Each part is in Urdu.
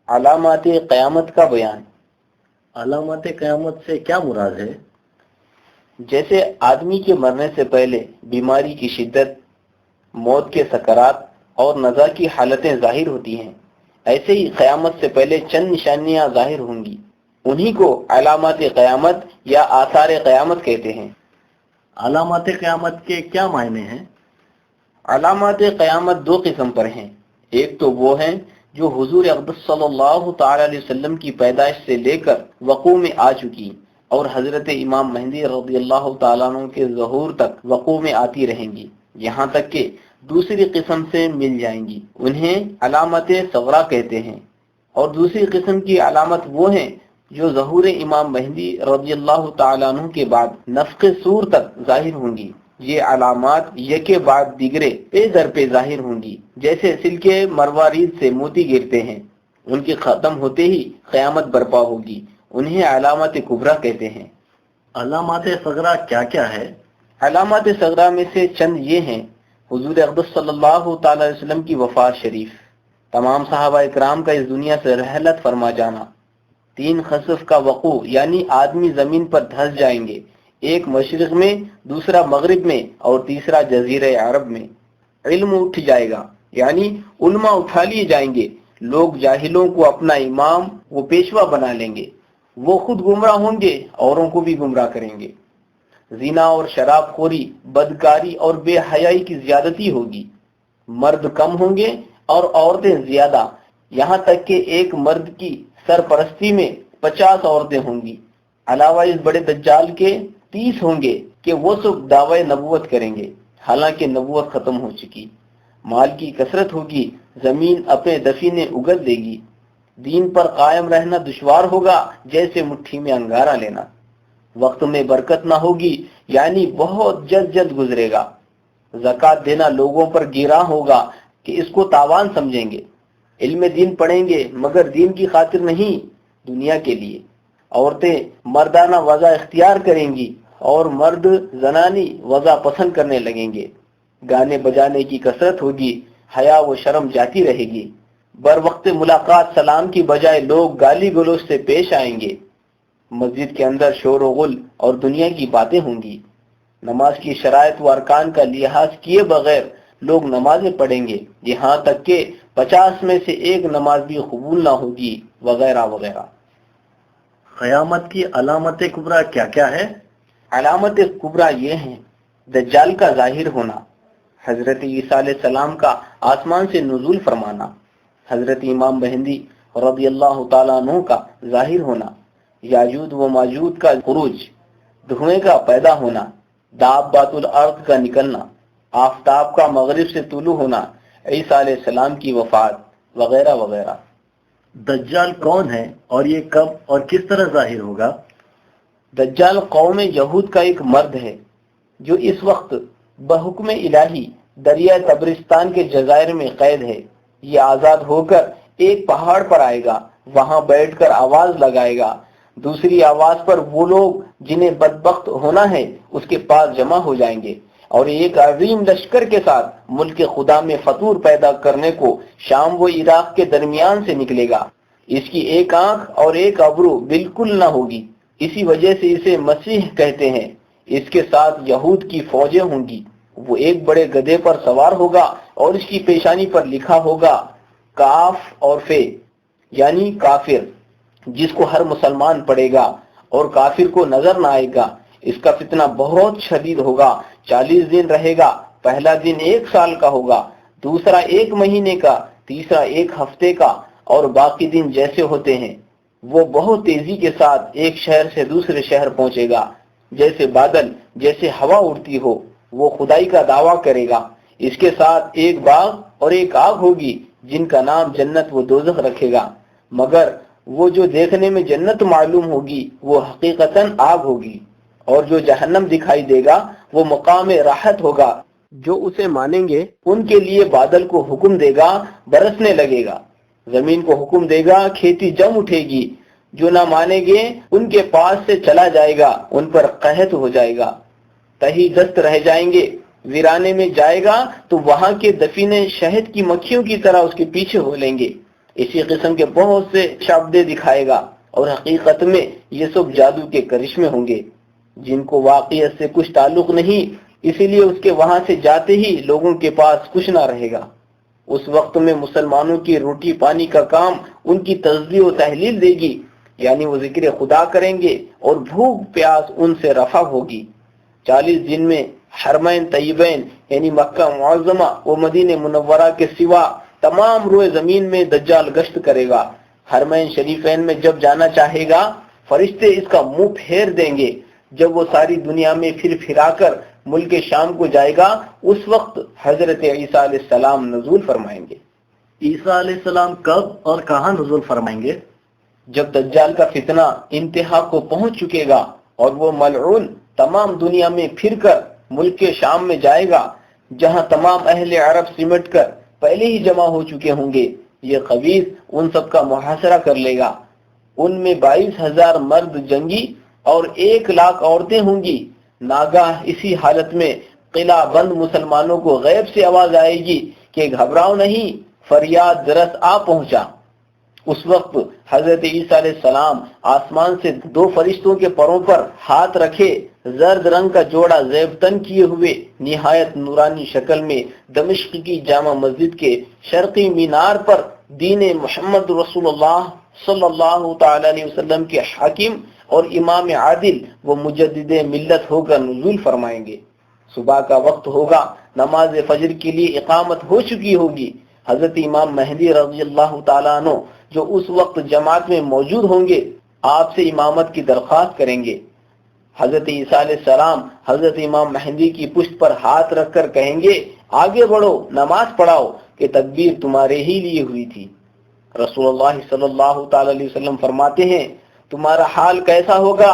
علامات قیامت کا بیان۔ علامات قیامت سے کیا مراد ہے؟ جیسے آدمی کے مرنے سے پہلے بیماری کی شدت، موت کے سکرات اور نزا کی حالتیں ظاہر ہوتی ہیں، ایسے ہی قیامت سے پہلے چند نشانیاں ظاہر ہوں گی، انہی کو علامات قیامت یا آثار قیامت کہتے ہیں۔ علامات قیامت کے کیا معنی ہیں؟ علامات قیامت دو قسم پر ہیں۔ ایک تو وہ ہیں جو حضور اقدس صلی اللہ تعالی علیہ وسلم کی پیدائش سے لے کر وقوع میں آ چکی اور حضرت امام مہدی رضی اللہ تعالیٰ عنہ کے ظہور تک وقوع میں آتی رہیں گی، یہاں تک کہ دوسری قسم سے مل جائیں گی، انہیں علامت صغرا کہتے ہیں۔ اور دوسری قسم کی علامت وہ ہیں جو ظہور امام مہدی رضی اللہ تعالیٰ عنہ کے بعد نفخ صور تک ظاہر ہوں گی۔ یہ علامات یکے بعد دیگرے پہ در پہ ظاہر ہوں گی، جیسے سلکے مروارید سے موتی گرتے ہیں، ان کے ختم ہوتے ہی قیامت برپا ہوگی، انہیں علامات کبریٰ کہتے ہیں۔ علامات صغرا کیا کیا ہے؟ علامات صغرا میں سے چند یہ ہیں: حضور اقدس صلی اللہ تعالی علیہ وسلم کی وفات شریف، تمام صحابہ اکرام کا اس دنیا سے رحلت فرما جانا، 3 خسف کا وقوع یعنی آدمی زمین پر دھس جائیں گے، ایک مشرق میں، دوسرا مغرب میں اور تیسرا جزیرہ عرب میں، علم اٹھ جائے گا یعنی علماء اٹھا لیے جائیں گے، لوگ جاہلوں کو اپنا امام و پیشوا بنا لیں گے، وہ خود گمراہ ہوں گے، اوروں کو بھی گمراہ کریں گے، زنا اور شراب خوری، بدکاری اور بے حیائی کی زیادتی ہوگی، مرد کم ہوں گے اور عورتیں زیادہ، یہاں تک کہ ایک مرد کی سرپرستی میں 50 عورتیں ہوں گی۔ علاوہ اس بڑے دجال کے 30 ہوں گے کہ وہ سب دعوی نبوت کریں گے، حالانکہ نبوت ختم ہو چکی۔ مال کی کثرت ہوگی، زمین اپنے دفینے اگل دے گی، دین پر قائم رہنا دشوار ہوگا جیسے مٹھی میں انگارہ لینا، وقت میں برکت نہ ہوگی یعنی بہت جلد گزرے گا، زکوٰۃ دینا لوگوں پر گراں ہوگا کہ اس کو تاوان سمجھیں گے، علم دین پڑھیں گے مگر دین کی خاطر نہیں، دنیا کے لیے، عورتیں مردانہ وضع اختیار کریں گی اور مرد زنانی وضع پسند کرنے لگیں گے، گانے بجانے کی کثرت ہوگی، حیا و شرم جاتی رہے گی، بر وقت ملاقات سلام کی بجائے لوگ گالی گلوچ سے پیش آئیں گے، مسجد کے اندر شور و غل اور دنیا کی باتیں ہوں گی، نماز کی شرائط و ارکان کا لحاظ کیے بغیر لوگ نمازیں پڑھیں گے، یہاں تک کہ 50 میں سے ایک نماز بھی قبول نہ ہوگی، وغیرہ وغیرہ۔ قیامت کی علامت کبریٰ کیا کیا ہے؟ علامت کبریٰ یہ ہیں: دجال کا ظاہر ہونا، حضرت عیسیٰ علیہ السلام کا آسمان سے نزول فرمانا، حضرت امام مہدی رضی اللہ تعالیٰ عنہ کا ظاہر ہونا، یاجوج و ماجوج کا خروج، دھوئیں کا پیدا ہونا، دابۃ الارض کا نکلنا، آفتاب کا مغرب سے طلوع ہونا، عیسیٰ علیہ السلام کی وفات، وغیرہ وغیرہ۔ دجال کون ہے اور یہ کب اور کس طرح ظاہر ہوگا؟ دجال قوم یہود کا ایک مرد ہے جو اس وقت بحکم الہی دریا تبرستان کے جزائر میں قید ہے، یہ آزاد ہو کر ایک پہاڑ پر آئے گا، وہاں بیٹھ کر آواز لگائے گا، دوسری آواز پر وہ لوگ جنہیں بدبخت ہونا ہے اس کے پاس جمع ہو جائیں گے، اور ایک عظیم لشکر کے ساتھ ملک خدا میں فطور پیدا کرنے کو شام و عراق کے درمیان سے نکلے گا، اس کی ایک آنکھ اور ایک ابرو بالکل نہ ہوگی، اسی وجہ سے اسے مسیح کہتے ہیں، اس کے ساتھ یہود کی فوجیں ہوں گی، وہ ایک بڑے گدھے پر سوار ہوگا اور اس کی پیشانی پر لکھا ہوگا کاف اور فے یعنی کافر، جس کو ہر مسلمان پڑھے گا اور کافر کو نظر نہ آئے گا، اس کا فتنہ بہت شدید ہوگا، 40 دن رہے گا، پہلا دن 1 سال کا ہوگا، دوسرا 1 مہینے کا، تیسرا 1 ہفتے کا، اور باقی دن جیسے ہوتے ہیں، وہ بہت تیزی کے ساتھ ایک شہر سے دوسرے شہر پہنچے گا، جیسے بادل، جیسے ہوا اڑتی ہو، وہ خدائی کا دعویٰ کرے گا، اس کے ساتھ ایک باغ اور ایک آگ ہوگی جن کا نام جنت و دوزخ رکھے گا، مگر وہ جو دیکھنے میں جنت معلوم ہوگی وہ حقیقتاً آگ ہوگی، اور جو جہنم دکھائی دے گا وہ مقام راحت ہوگا، جو اسے مانیں گے ان کے لیے بادل کو حکم دے گا برسنے لگے گا، زمین کو حکم دے گا کھیتی جم اٹھے گی، جو نہ مانیں گے ان کے پاس سے چلا جائے گا، ان پر قحط ہو جائے گا، تہی دست رہ جائیں گے، ویرانے میں جائے گا تو وہاں کے دفینے شہد کی مکھیوں کی طرح اس کے پیچھے ہو لیں گے، اسی قسم کے بہت سے شعبدے دکھائے گا، اور حقیقت میں یہ سب جادو کے کرشمے ہوں گے جن کو واقعیت سے کچھ تعلق نہیں، اسی لیے اس کے وہاں سے جاتے ہی لوگوں کے پاس کچھ نہ رہے گا۔ اس وقت میں مسلمانوں کی روٹی پانی کا کام ان کی تسبیح و تحلیل دے گی، یعنی وہ ذکر خدا کریں گے، اور بھوک پیاس ان سے رفع ہوگی۔ 40 دن میں حرمین طیبین یعنی مکہ معظمہ و مدینہ منورہ کے سوا تمام روئے زمین میں دجال گشت کرے گا۔ حرمین شریفین میں جب جانا چاہے گا فرشتے اس کا منہ پھیر دیں گے۔ جب وہ ساری دنیا میں پھر پھرا کر ملک شام کو جائے گا، اس وقت حضرت عیسیٰ علیہ السلام نزول فرمائیں گے۔ عیسیٰ علیہ السلام کب اور کہاں نزول فرمائیں گے؟ جب دجال کا فتنہ انتہا کو پہنچ چکے گا اور وہ ملعون تمام دنیا میں پھر کر ملک شام میں جائے گا، جہاں تمام اہل عرب سمٹ کر پہلے ہی جمع ہو چکے ہوں گے۔ یہ خبیث ان سب کا محاصرہ کر لے گا۔ ان میں 22,000 مرد جنگی اور 1,00,000 عورتیں ہوں گی۔ ناگاہ اسی حالت میں قلعہ بند مسلمانوں کو غیب سے آواز آئے گی کہ گھبراؤ نہیں، فریاد رس آ پہنچا۔ اس وقت حضرت عیسیٰ علیہ السلام آسمان سے 2 فرشتوں کے پروں پر ہاتھ رکھے زرد رنگ کا جوڑا زیب تن کیے ہوئے نہایت نورانی شکل میں دمشق کی جامع مسجد کے شرقی مینار پر دین محمد رسول اللہ صلی اللہ تعالی علیہ وسلم کے حاکم اور امام عادل و مجدد ملت ہو کر نزول فرمائیں گے۔ صبح کا وقت ہوگا، نماز فجر کے لیے اقامت ہو چکی ہوگی۔ حضرت امام مہدی رضی اللہ تعالیٰ عنہ جو اس وقت جماعت میں موجود ہوں گے آپ سے امامت کی درخواست کریں گے۔ حضرت عیسیٰ علیہ السلام حضرت امام مہدی کی پشت پر ہاتھ رکھ کر کہیں گے، آگے بڑھو، نماز پڑھاؤ کہ تکبیر تمہارے ہی لیے ہوئی تھی۔ رسول اللہ صلی اللہ تعالی علیہ وسلم فرماتے ہیں، تمہارا حال کیسا ہوگا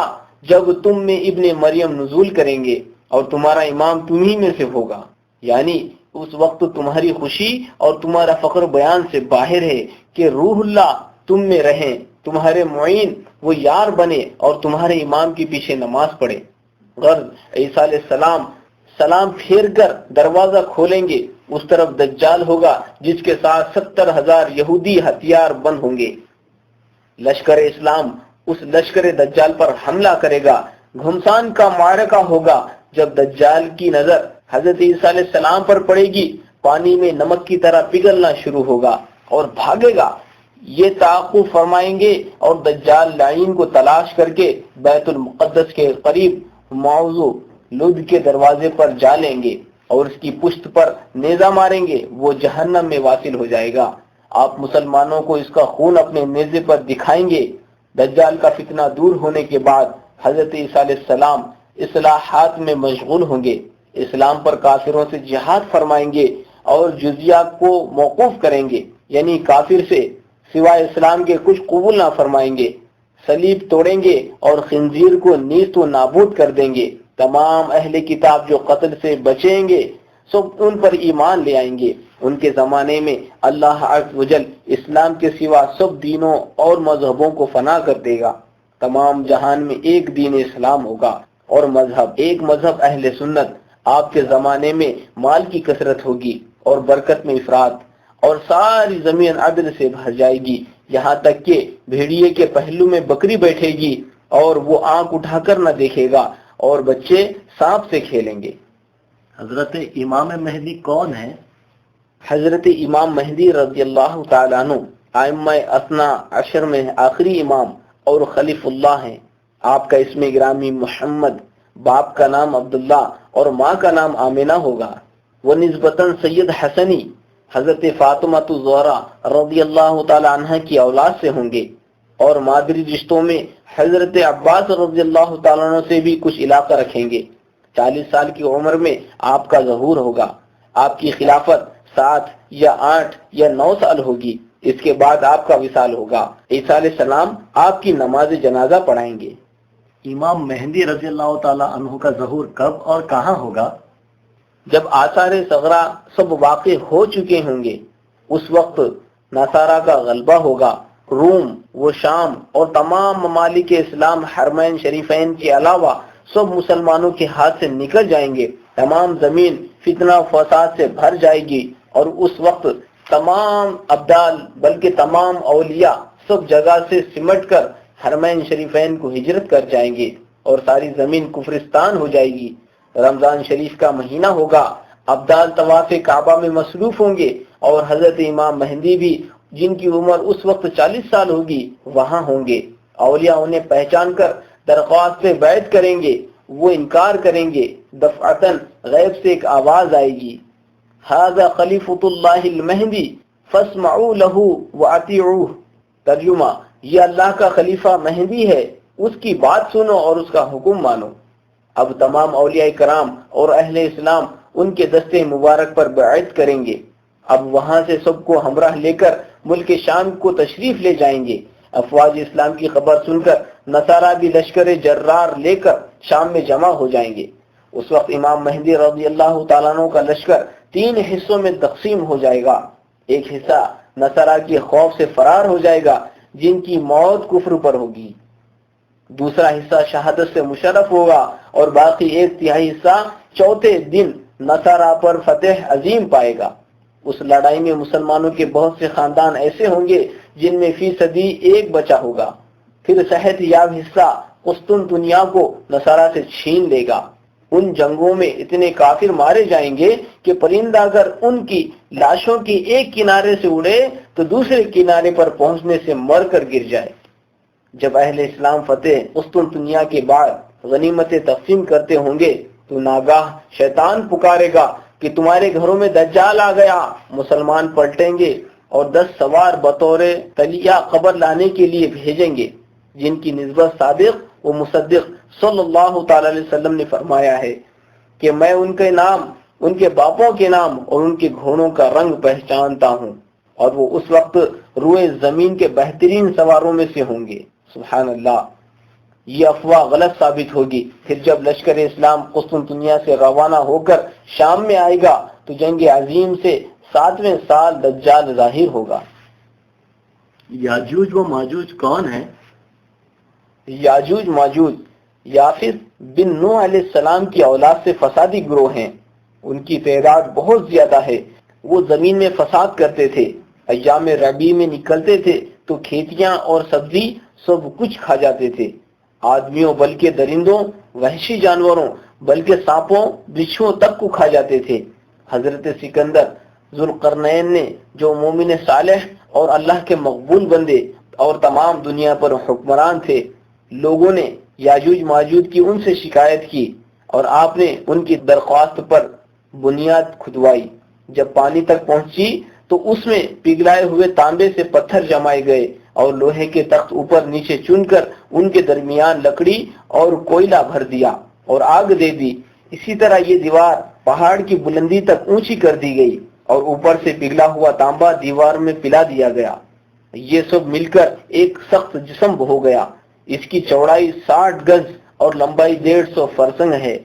جب تم میں ابن مریم نزول کریں گے اور تمہارا امام تمہیں میں سے ہوگا، یعنی اس وقت تمہاری خوشی اور تمہارا فخر بیان سے باہر ہے کہ روح اللہ تم میں رہیں، تمہارے معین وہ یار بنے اور تمہارے امام کے پیچھے نماز پڑھے۔ غرض عیسیٰ علیہ السلام سلام پھیر کر دروازہ کھولیں گے، اس طرف دجال ہوگا جس کے ساتھ 70,000 یہودی ہتھیار بند ہوں گے۔ لشکر اسلام اس لشکر دجال پر حملہ کرے گا۔ گھمسان کا معرکہ ہوگا۔ جب دجال کی نظر حضرت عیسیٰ علیہ السلام پر پڑے گی، پانی میں نمک کی طرح پگھلنا شروع ہوگا اور بھاگے گا۔ یہ تعاقب فرمائیں گے اور دجال لعین کو تلاش کر کے بیت المقدس کے قریب موضوع لد کے دروازے پر جا لیں گے اور اس کی پشت پر نیزہ ماریں گے، وہ جہنم میں واصل ہو جائے گا۔ آپ مسلمانوں کو اس کا خون اپنے نیزے پر دکھائیں گے۔ دجال کا فتنہ دور ہونے کے بعد حضرت عیسیٰ علیہ السلام اصلاحات میں مشغول ہوں گے، اسلام پر کافروں سے جہاد فرمائیں گے اور جزیہ کو موقوف کریں گے، یعنی کافر سے سوائے اسلام کے کچھ قبول نہ فرمائیں گے، صلیب توڑیں گے اور خنزیر کو نیست و نابود کر دیں گے۔ تمام اہل کتاب جو قتل سے بچیں گے سب ان پر ایمان لے آئیں گے۔ ان کے زمانے میں اللہ عز و جل اسلام کے سوا سب دینوں اور مذہبوں کو فنا کر دے گا۔ تمام جہان میں ایک دین اسلام ہوگا اور ایک مذہب اہل سنت۔ آپ کے زمانے میں مال کی کثرت ہوگی اور برکت میں افراد، اور ساری زمین عدل سے بھر جائے گی، یہاں تک کہ بھیڑیے کے پہلو میں بکری بیٹھے گی اور وہ آنکھ اٹھا کر نہ دیکھے گا، اور بچے سانپ سے کھیلیں گے۔ حضرت امام مہدی کون ہے؟ حضرت امام مہدی رضی اللہ تعالیٰ عنہ ائمہ اثنا عشر میں آخری امام اور خلیف اللہ ہیں۔ آپ کا اسم گرامی محمد، باپ کا نام عبداللہ اور ماں کا نام آمینہ ہوگا۔ وہ نسبتاً سید حسنی حضرت فاطمہ الزہرا رضی اللہ تعالی عنہ کی اولاد سے ہوں گے، اور مادری رشتوں میں حضرت عباس رضی اللہ تعالیٰ عنہ سے بھی کچھ علاقہ رکھیں گے۔ 40 سال کی عمر میں آپ کا ظہور ہوگا۔ آپ کی خلافت 7 یا 8 یا 9 سال ہوگی، اس کے بعد آپ کا وصال ہوگا۔ عیسیٰ علیہ السلام آپ کی نماز جنازہ پڑھائیں گے۔ امام مہدی رضی اللہ تعالی عنہ کا ظہور کب اور کہاں ہوگا؟ جب آثار صغرا سب واقع ہو چکے ہوں گے، اس وقت نصارہ کا غلبہ ہوگا۔ روم و شام اور تمام ممالک اسلام حرمین شریفین کے علاوہ سب مسلمانوں کے ہاتھ سے نکل جائیں گے۔ تمام زمین فتنہ و فساد سے بھر جائے گی، اور اس وقت تمام ابدال بلکہ تمام اولیاء سب جگہ سے سمٹ کر حرمین شریفین کو ہجرت کر جائیں گے اور ساری زمین کفرستان ہو جائے گی۔ رمضان شریف کا مہینہ ہوگا، ابدال طواف کعبہ میں مصروف ہوں گے اور حضرت امام مہدی بھی جن کی عمر اس وقت 40 سال ہوگی وہاں ہوں گے۔ اولیاء انہیں پہچان کر درخواست پہ بیعت کریں گے، وہ انکار کریں گے۔ دفعتاً غیب سے ایک آواز آئے گی، ھذا خلیفۃ اللہ المہدی فاسمعوا لہ واطیعوہ۔ ترجمہ، یہ اللہ کا خلیفہ مہدی ہے، اس کی بات سنو اور اس کا حکم مانو۔ اب تمام اولیاء کرام اور اہل اسلام ان کے دستے مبارک پر بیعت کریں گے۔ اب وہاں سے سب کو ہمراہ لے کر ملک شام کو تشریف لے جائیں گے۔ افواج اسلام کی خبر سن کر نصارہ بھی لشکر جرار لے کر شام میں جمع ہو جائیں گے۔ اس وقت امام مہدی رضی اللہ تعالیٰ عنہ کا لشکر 3 حصوں میں تقسیم ہو جائے گا۔ ایک حصہ نصارہ کے خوف سے فرار ہو جائے گا جن کی موت کفر پر ہوگی، دوسرا حصہ شہادت سے مشرف ہوگا اور باقی 1/3 حصہ چوتھے دن نصارہ پر فتح عظیم پائے گا۔ اس لڑائی میں مسلمانوں کے بہت سے خاندان ایسے ہوں گے جن میں فیصدی 1 بچا ہوگا۔ پھر صحت یاب حصہ قسطنطنیہ کو نصارہ سے چھین لے گا۔ ان جنگوں میں اتنے کافر مارے جائیں گے کہ پرندہ اگر ان کی لاشوں کی ایک کنارے سے اڑے تو دوسرے کنارے پر پہنچنے سے مر کر گر جائے۔ جب اہل اسلام فتح قسطنطنیہ کے بعد غنیمتیں تقسیم کرتے ہوں گے تو ناگاہ شیطان پکارے گا کہ تمہارے گھروں میں دجال آ گیا۔ مسلمان پلٹیں گے اور 10 سوار بطور تلیہ قبر لانے کے لیے بھیجیں گے جن کی نسبت صادق و مصدق صلی اللہ تعالی علیہ وسلم نے فرمایا ہے کہ میں ان کے نام، ان کے باپوں کے نام اور ان کے گھوڑوں کا رنگ پہچانتا ہوں، اور وہ اس وقت روئے زمین کے بہترین سواروں میں سے ہوں گے۔ سبحان اللہ، یہ افواہ غلط ثابت ہوگی۔ پھر جب لشکر اسلام قسطنطنیہ سے روانہ ہو کر شام میں آئے گا تو جنگ عظیم سے 7ویں سال دجال ظاہر ہوگا۔ یاجوج و ماجوج کون ہیں؟ یاجوج ماجوج یافث بن نوح علیہ السلام کی اولاد سے فسادی گروہ ہیں۔ ان کی تعداد بہت زیادہ ہے۔ وہ زمین میں فساد کرتے تھے، ایام ربیع میں نکلتے تھے تو کھیتیاں اور سبزی سب کچھ کھا جاتے تھے، آدمیوں بلکہ درندوں، وحشی جانوروں بلکہ سانپوں بچھوؤں تک کو کھا جاتے تھے۔ حضرت سکندر ذوالقرنین نے جو مومن صالح اور اللہ کے مقبول بندے اور تمام دنیا پر حکمران تھے، لوگوں نے یاجوج ماجوج کی ان سے شکایت کی اور آپ نے ان کی درخواست پر بنیاد کھدوائی۔ جب پانی تک پہنچی تو اس میں پگھلائے ہوئے تانبے سے پتھر جمائے گئے اور لوہے کے تخت اوپر نیچے چن کر ان کے درمیان لکڑی اور کوئلہ بھر دیا اور آگ دے دی۔ اسی طرح یہ دیوار پہاڑ کی بلندی تک اونچی کر دی گئی اور اوپر سے پگھلا ہوا تانبا دیوار میں پلا دیا گیا۔ یہ سب مل کر ایک سخت جسم ہو گیا۔ اس کی چوڑائی 60 گز اور لمبائی 150 فرسنگ ہے۔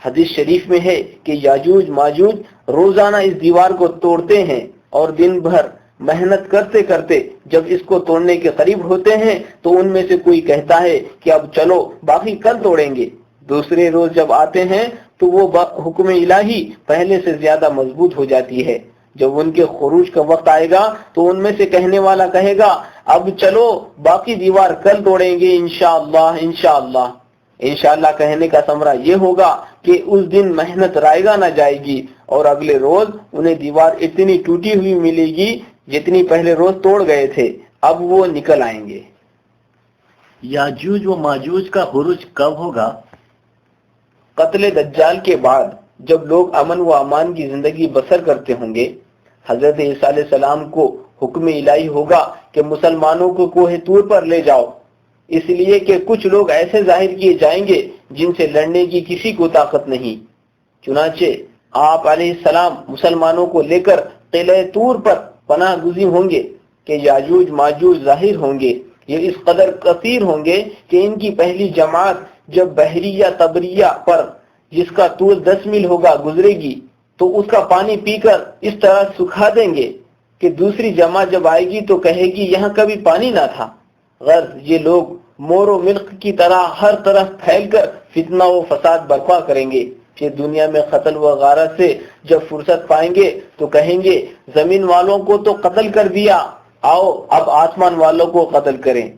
حدیث شریف میں ہے کہ یاجوج ماجوج روزانہ اس دیوار کو توڑتے ہیں اور دن بھر محنت کرتے کرتے جب اس کو توڑنے کے قریب ہوتے ہیں تو ان میں سے کوئی کہتا ہے کہ اب چلو باقی کل توڑیں گے۔ دوسرے روز جب آتے ہیں تو وہ حکم الہی پہلے سے زیادہ مضبوط ہو جاتی ہے۔ جب ان کے خروج کا وقت آئے گا تو ان میں سے کہنے والا کہے گا اب چلو باقی دیوار کل توڑیں گے انشاءاللہ انشاءاللہ۔ انشاءاللہ کہنے کا ثمرہ یہ ہوگا کہ اس دن محنت رائگاں نہ جائے گی اور اگلے روز انہیں دیوار اتنی ٹوٹی ہوئی ملے گی جتنی پہلے روز توڑ گئے تھے۔ اب وہ نکل آئیں گے۔ یاجوج و ماجوج کا خروج کب ہوگا؟ قتل دجال کے بعد جب لوگ امن و امان کی زندگی بسر کرتے ہوں گے، حضرت عیسیٰ علیہ السلام کو حکم الہی ہوگا کہ مسلمانوں کو کوہ طور پر لے جاؤ، اس لیے کہ کچھ لوگ ایسے ظاہر کیے جائیں گے جن سے لڑنے کی کسی کو طاقت نہیں۔ چنانچہ آپ علیہ السلام مسلمانوں کو لے کر قلعہ طور پر پناہ گزین ہوں گے کہ یاجوج ماجوج ظاہر ہوں گے۔ یہ اس قدر کثیر ہوں گے کہ ان کی پہلی جماعت جب بحریہ تبریہ پر جس کا طول 10 میل ہوگا گزرے گی تو اس کا پانی پی کر اس طرح سکھا دیں گے کہ دوسری جماعت جب آئے گی تو کہے گی یہاں کبھی پانی نہ تھا۔ غرض یہ لوگ مور و ملک کی طرح ہر طرف پھیل کر فتنہ و فساد برپا کریں گے۔ پھر دنیا میں قتل و غارت سے جب فرصت پائیں گے تو کہیں گے زمین والوں کو تو قتل کر دیا، آؤ اب آسمان والوں کو قتل کریں۔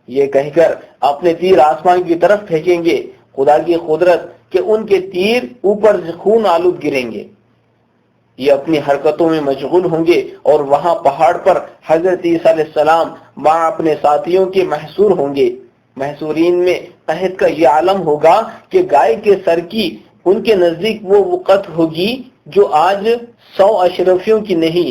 یہ کہہ کر اپنے تیر آسمان کی طرف پھینکیں گے۔ خدا کی قدرت کہ ان کے تیر اوپر سے خون آلود گریں گے۔ یہ اپنی حرکتوں میں مشغول ہوں گے اور وہاں پہاڑ پر حضرت عیسیٰ علیہ السلام ماں اپنے ساتھیوں کے محصور ہوں گے۔ محصورین میں قحط کا یہ عالم ہوگا کہ گائے کے سر کی ان کے نزدیک وہ وقت ہوگی جو آج 100 اشرفیوں کی نہیں۔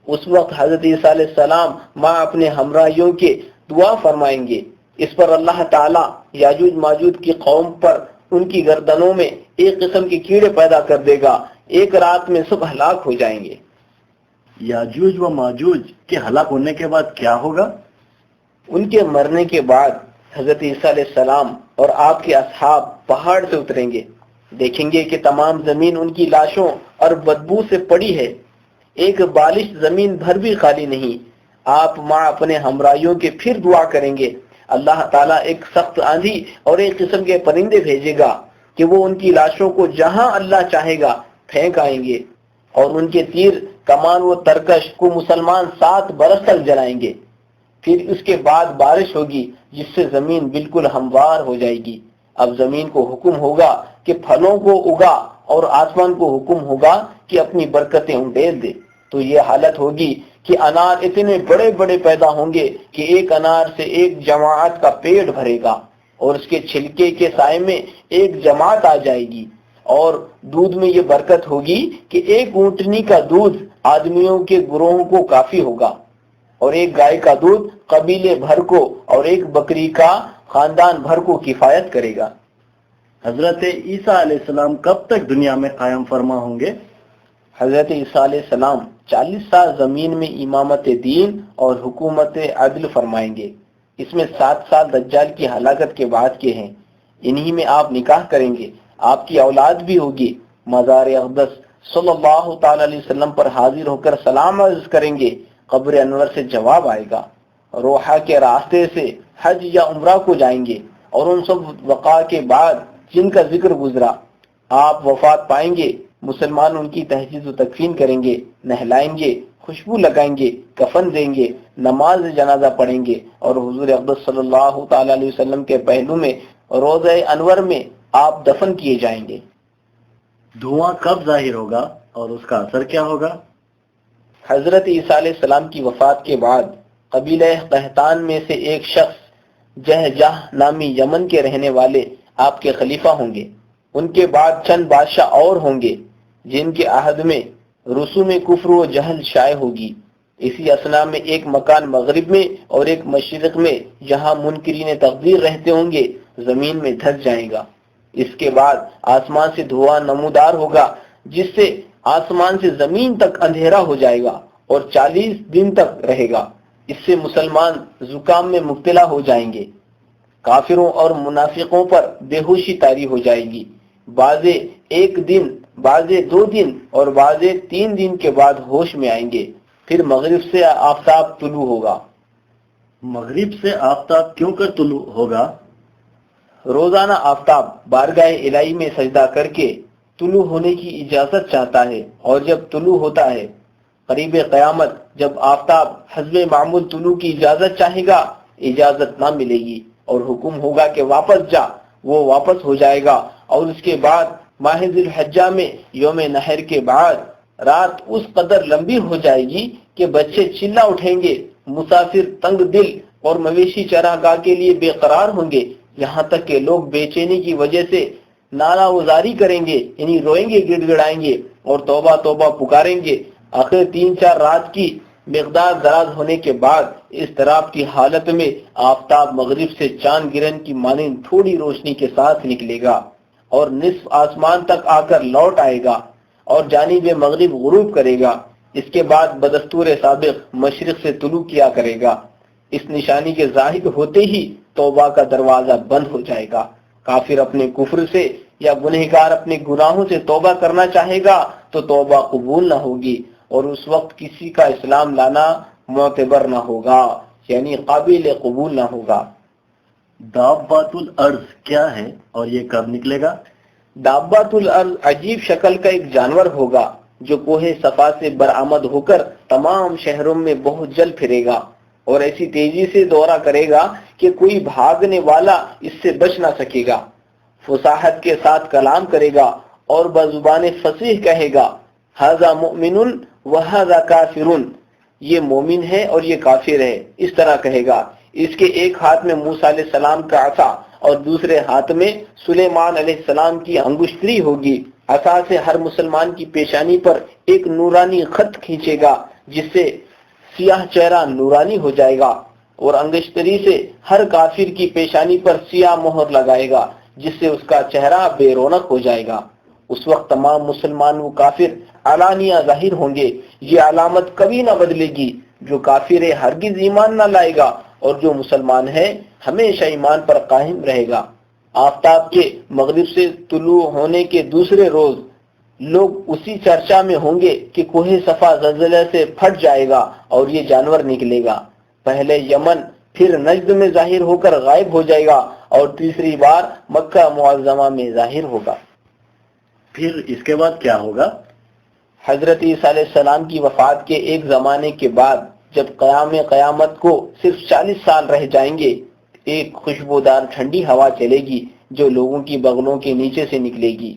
اس وقت حضرت عیسیٰ علیہ السلام ماں اپنے ہمراہیوں کے دعا فرمائیں گے۔ اس پر اللہ تعالیٰ یاجوج ماجوج کی قوم پر ان کی گردنوں میں ایک قسم کے کیڑے پیدا کر دے گا، ایک رات میں سب ہلاک ہو جائیں گے۔ یاجوج و ماجوج کے ہلاک ہونے کے بعد کیا ہوگا؟ ان کے مرنے کے بعد حضرت عیسیٰ علیہ السلام اور آپ کے اصحاب پہاڑ سے اتریں گے، دیکھیں گے کہ تمام زمین ان کی لاشوں اور بدبو سے پڑی ہے، ایک بالش زمین بھر بھی خالی نہیں۔ آپ ماں اپنے ہمراہیوں کے پھر دعا کریں گے، اللہ تعالیٰ ایک سخت آندھی اور ایک قسم کے پرندے بھیجے گا کہ وہ ان کی لاشوں کو جہاں اللہ چاہے گا پھینک آئیں گے، اور ان کے تیر کمان و ترکش کو مسلمان 7 برس تک جلائیں گے۔ پھر اس کے بعد بارش ہوگی جس سے زمین بالکل ہموار ہو جائے گی۔ اب زمین کو حکم ہوگا کہ پھلوں کو اگا اور آسمان کو حکم ہوگا کہ اپنی برکتیں انڈیل دے۔ تو یہ حالت ہوگی کہ انار اتنے بڑے بڑے پیدا ہوں گے کہ ایک انار سے ایک جماعت کا پیٹ بھرے گا، اور اس کے چھلکے کے سائے میں ایک جماعت آ جائے گی۔ اور دودھ میں یہ برکت ہوگی کہ ایک اونٹنی کا دودھ آدمیوں کے گروہوں کو کافی ہوگا، اور ایک گائے کا دودھ قبیلے بھر کو، اور ایک بکری کا خاندان بھر کو کفایت کرے گا۔ حضرت عیسیٰ علیہ السلام کب تک دنیا میں قائم فرما ہوں گے؟ حضرت عیسیٰ علیہ السلام 40 سال زمین میں امامت دین اور حکومت عدل فرمائیں گے۔ اس میں 7 سال دجال کی ہلاکت کے بعد کے ہیں۔ انہی میں آپ نکاح کریں گے، آپ کی اولاد بھی ہوگی۔ مزار اقدس صلی اللہ تعالی علیہ وسلم پر حاضر ہو کر سلام عرض کریں گے، قبر انور سے جواب آئے گا، روحہ کے راستے سے حج یا عمرہ کو جائیں گے، اور ان سب وقع کے بعد جن کا ذکر گزرا آپ وفات پائیں گے۔ مسلمان ان کی تہجید و تکفین کریں گے، نہلائیں گے، خوشبو لگائیں گے، کفن دیں گے، نماز جنازہ پڑھیں گے، اور حضور اقدس صلی اللہ تعالی علیہ وسلم کے پہلو میں روضہ انور میں آپ دفن کیے جائیں گے۔ دھواں کب ظاہر ہوگا اور اس کا اثر کیا ہوگا؟ حضرت عیسیٰ علیہ السلام کی وفات کے بعد قبیلہ قحطان میں سے ایک شخص جہجہ نامی یمن کے رہنے والے آپ کے خلیفہ ہوں گے۔ ان کے بعد چند بادشاہ اور ہوں گے جن کے عہد میں رسوم کفر و جہل شائع ہوگی۔ اسی اثنا میں ایک مکان مغرب میں اور ایک مشرق میں جہاں منکرین تقدیر رہتے ہوں گے زمین میں دھس جائے گا۔ اس کے بعد آسمان سے دھواں نمودار ہوگا جس سے آسمان سے زمین تک اندھیرا ہو جائے گا اور 40 دن تک رہے گا۔ اس سے مسلمان زکام میں مبتلا ہو جائیں گے۔ کافروں اور منافقوں پر بے ہوشی طاری ہو جائے گی۔ بعضے 1 دن، بعضے 2 دن اور بعضے 3 دن کے بعد ہوش میں آئیں گے۔ پھر مغرب سے آفتاب طلوع ہوگا۔ مغرب سے آفتاب کیوں کر طلوع ہوگا؟ روزانہ آفتاب بارگاہ الہی میں سجدہ کر کے طلوع ہونے کی اجازت چاہتا ہے، اور جب طلوع ہوتا ہے قریب قیامت جب آفتاب حسب معمول طلوع کی اجازت چاہے گا اجازت نہ ملے گی، اور حکم ہوگا کہ واپس جا، وہ واپس ہو جائے گا۔ اور اس کے بعد ماہ ذی الحجہ میں یوم نحر کے بعد رات اس قدر لمبی ہو جائے گی کہ بچے چلا اٹھیں گے، مسافر تنگ دل اور مویشی چراگاہ کے لیے بے قرار ہوں گے، یہاں تک کہ لوگ بے چینی کی وجہ سے نعرہ گزاری کریں گے، یعنی روئیں گے، گڑ گڑائیں گے اور توبہ توبہ پکاریں گے۔ آخر 3-4 رات کی مقدار دراز ہونے کے بعد اضطراب کی حالت میں آفتاب مغرب سے چاند گرہن کی مانند تھوڑی روشنی کے ساتھ نکلے گا اور نصف آسمان تک آ کر لوٹ آئے گا اور جانب مغرب غروب کرے گا۔ اس کے بعد بدستور سابق مشرق سے طلوع کیا کرے گا۔ اس نشانی کے ظاہر ہوتے ہی توبہ کا دروازہ بند ہو جائے گا۔ کافر اپنے کفر سے یا گنہگار اپنے گناہوں سے توبہ کرنا چاہے گا تو توبہ قبول نہ ہوگی، اور اس وقت کسی کا اسلام لانا معتبر نہ ہوگا، یعنی قابل قبول نہ ہوگا۔ دابۃ الارض کیا ہے اور یہ کب نکلے گا؟ دابۃ الارض عجیب شکل کا ایک جانور ہوگا جو کوہ صفا سے برآمد ہو کر تمام شہروں میں بہت جل پھرے گا اور ایسی تیزی سے دورہ کرے گا کہ کوئی بھاگنے والا اس سے بچ نہ سکے گا۔ فصاحت کے ساتھ کلام کرے گا اور بزبان فصیح کہے گا، ھذا مؤمن وھذا کافر، یہ مومن ہے اور یہ کافر ہے، اس طرح کہے گا۔ اس کے ایک ہاتھ میں موسیٰ علیہ السلام کا عصا اور دوسرے ہاتھ میں سلیمان علیہ السلام کی انگشتری ہوگی۔ عصا سے ہر مسلمان کی پیشانی پر ایک نورانی خط کھینچے گا جس سے سیاہ چہرہ نورانی ہو جائے گا، اور انگشتری سے ہر کافر کی پیشانی پر سیاہ مہر لگائے گا جس سے اس کا چہرہ بے رونق ہو جائے گا۔ اس وقت تمام مسلمان و کافر علانیہ ظاہر ہوں گے۔ یہ علامت کبھی نہ بدلے گی۔ جو کافر ہے ہرگز ایمان نہ لائے گا اور جو مسلمان ہے ہمیشہ ایمان پر قائم رہے گا۔ آفتاب کے مغرب سے طلوع ہونے کے دوسرے روز لوگ اسی چرچا میں ہوں گے کہ کوہ صفا زلزلے سے پھٹ جائے گا اور یہ جانور نکلے گا۔ پہلے یمن پھر نجد میں ظاہر ہو کر غائب ہو جائے گا اور تیسری بار مکہ معظمہ میں ظاہر ہوگا۔ پھر اس کے بعد کیا ہوگا؟ حضرت عیسیٰ علیہ السلام کی وفات کے ایک زمانے کے بعد جب قیامت کو صرف 40 سال رہ جائیں گے، ایک خوشبودار ٹھنڈی ہوا چلے گی جو لوگوں کی بغلوں کے نیچے سے نکلے گی،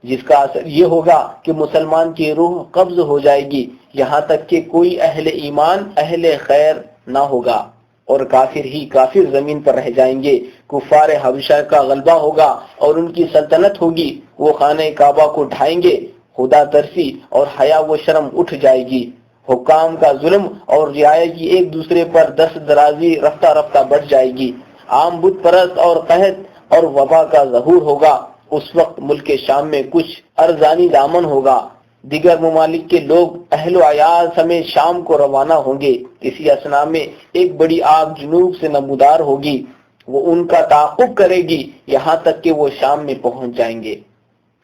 جس کا اثر یہ ہوگا کہ مسلمان کی روح قبض ہو جائے گی یہاں تک کہ کوئی اہل ایمان اہل خیر نہ ہوگا اور کافر ہی کافر زمین پر رہ جائیں گے۔ کفار حبشہ کا غلبہ ہوگا اور ان کی سلطنت ہوگی۔ وہ خانہ کعبہ کو ڈھائیں گے، خدا ترسی اور حیا و شرم اٹھ جائے گی۔ حکام کا ظلم اور رعایا کی ایک دوسرے پر دست درازی رفتہ رفتہ بڑھ جائے گی۔ عام بت پرست اور قحط اور وبا کا ظہور ہوگا۔ اس وقت ملک شام میں کچھ ارزانی دامن ہوگا۔ دیگر ممالک کے لوگ اہل و عیال سمیت شام کو روانہ ہوں گے۔ اسی اثنا میں ایک بڑی آگ جنوب سے نمودار ہوگی، وہ ان کا تعاقب کرے گی یہاں تک کہ وہ شام میں پہنچ جائیں گے۔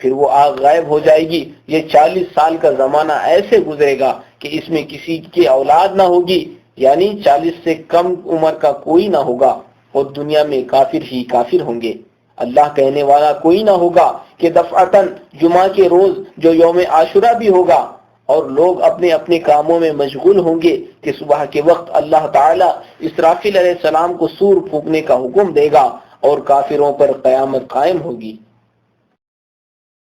پھر وہ آگ غائب ہو جائے گی۔ یہ 40 سال کا زمانہ ایسے گزرے گا کہ اس میں کسی کی اولاد نہ ہوگی، یعنی 40 سے کم عمر کا کوئی نہ ہوگا، اور دنیا میں کافر ہی کافر ہوں گے۔ اللہ کہنے والا کوئی نہ ہوگا کہ دفعتاً جمعہ کے روز جو یوم عاشورہ بھی ہوگا، اور لوگ اپنے اپنے کاموں میں مشغول ہوں گے کہ صبح کے وقت اللہ تعالیٰ اسرافیل علیہ السلام کو سور پھونکنے کا حکم دے گا اور کافروں پر قیامت قائم ہوگی۔